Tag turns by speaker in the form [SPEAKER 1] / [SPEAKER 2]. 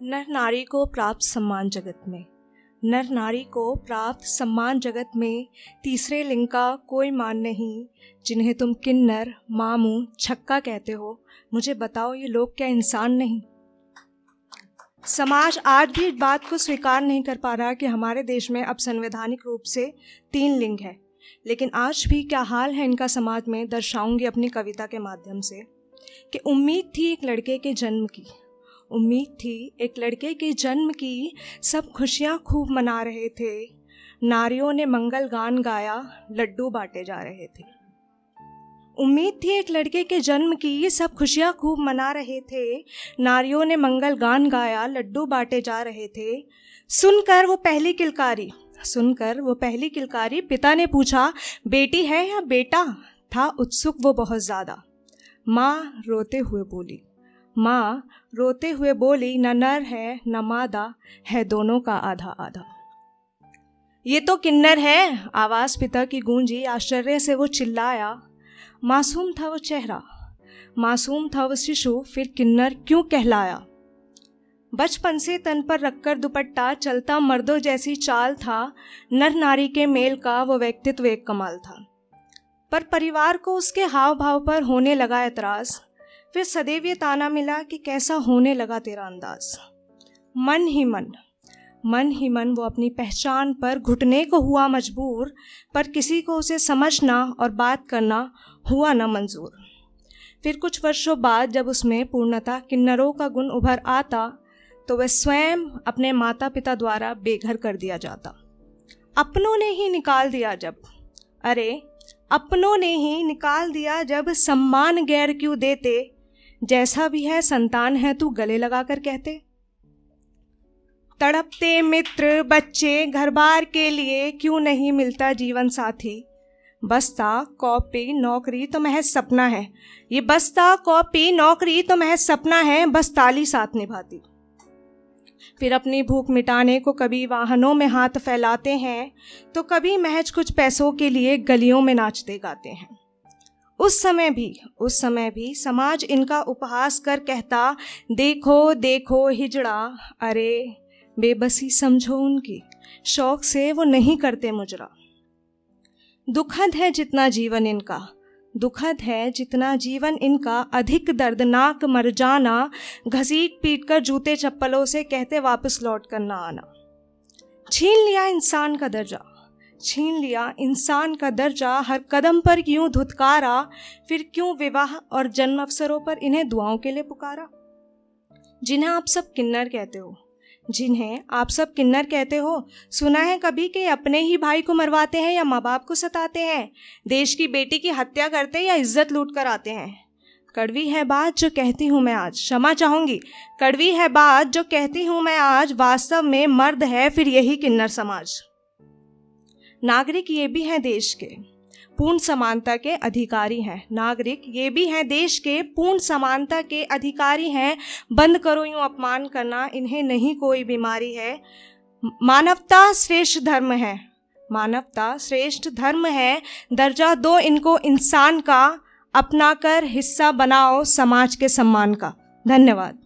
[SPEAKER 1] नर नारी को प्राप्त सम्मान जगत में, नर नारी को प्राप्त सम्मान जगत में, तीसरे लिंग का कोई मान नहीं। जिन्हें तुम किन्नर, मामू, छक्का कहते हो, मुझे बताओ ये लोग क्या इंसान नहीं? समाज आज भी इस बात को स्वीकार नहीं कर पा रहा कि हमारे देश में अब संवैधानिक रूप से 3 लिंग है। लेकिन आज भी क्या हाल है इनका समाज में, दर्शाऊंगी अपनी कविता के माध्यम से। कि उम्मीद थी एक लड़के के जन्म की, उम्मीद थी एक लड़के के जन्म की, सब खुशियाँ खूब मना रहे थे। नारियों ने मंगल गान गाया, लड्डू बांटे जा रहे थे। उम्मीद थी एक लड़के के जन्म की, सब खुशियाँ खूब मना रहे थे। नारियों ने मंगल गान गाया, लड्डू बांटे जा रहे थे। सुनकर वो पहली किलकारी पिता ने पूछा, बेटी है या बेटा? था उत्सुक वो बहुत ज़्यादा। माँ रोते हुए बोली, न नर है न मादा है, दोनों का आधा आधा। ये तो किन्नर है, आवाज़ पिता की गूंजी। आश्चर्य से वो चिल्लाया। मासूम था वो चेहरा, मासूम था वो शिशु, फिर किन्नर क्यों कहलाया? बचपन से तन पर रखकर दुपट्टा, चलता मर्दों जैसी चाल था। नर नारी के मेल का वो व्यक्तित्व एक कमाल था। पर परिवार को उसके हाव भाव पर होने लगा एतराज़। फिर सदैव ये ताना मिला कि कैसा होने लगा तेरा अंदाज। मन ही मन वो अपनी पहचान पर घुटने को हुआ मजबूर, पर किसी को उसे समझना और बात करना हुआ न मंजूर। फिर कुछ वर्षों बाद जब उसमें पूर्णतः किन्नरों का गुण उभर आता, तो वह स्वयं अपने माता पिता द्वारा बेघर कर दिया जाता। अपनों ने ही निकाल दिया जब सम्मान गैर क्यों देते, जैसा भी है संतान है तू गले लगाकर कहते। तड़पते मित्र बच्चे घर बार के लिए, क्यों नहीं मिलता जीवन साथी? बस्ता कॉपी नौकरी तो महज सपना है, ये बस्ता कॉपी नौकरी तो महज सपना है, बस ताली साथ निभाती। फिर अपनी भूख मिटाने को कभी वाहनों में हाथ फैलाते हैं, तो कभी महज कुछ पैसों के लिए गलियों में नाचते गाते हैं। उस समय भी समाज इनका उपहास कर कहता, देखो देखो हिजड़ा। अरे बेबसी समझो उनकी, शौक से वो नहीं करते मुजरा। दुखद है जितना जीवन इनका, अधिक दर्दनाक मर जाना। घसीट पीट कर जूते चप्पलों से कहते वापस लौट कर ना आना। छीन लिया इंसान का दर्जा, हर कदम पर क्यों धुतकारा? फिर क्यों विवाह और जन्म अवसरों पर इन्हें दुआओं के लिए पुकारा? जिन्हें आप सब किन्नर कहते हो, सुना है कभी कि अपने ही भाई को मरवाते हैं या माँ बाप को सताते हैं, देश की बेटी की हत्या करते या इज्जत लूट कर आते हैं? कड़वी है बात जो कहती हूँ मैं आज, क्षमा चाहूँगी, कड़वी है बात जो कहती हूँ मैं आज, वास्तव में मर्द है फिर यही किन्नर समाज। नागरिक ये भी हैं देश के पूर्ण समानता के अधिकारी हैं, बंद करो यूं अपमान करना, इन्हें नहीं कोई बीमारी है। मानवता श्रेष्ठ धर्म है, दर्जा दो इनको इंसान का, अपना कर हिस्सा बनाओ समाज के सम्मान का। धन्यवाद।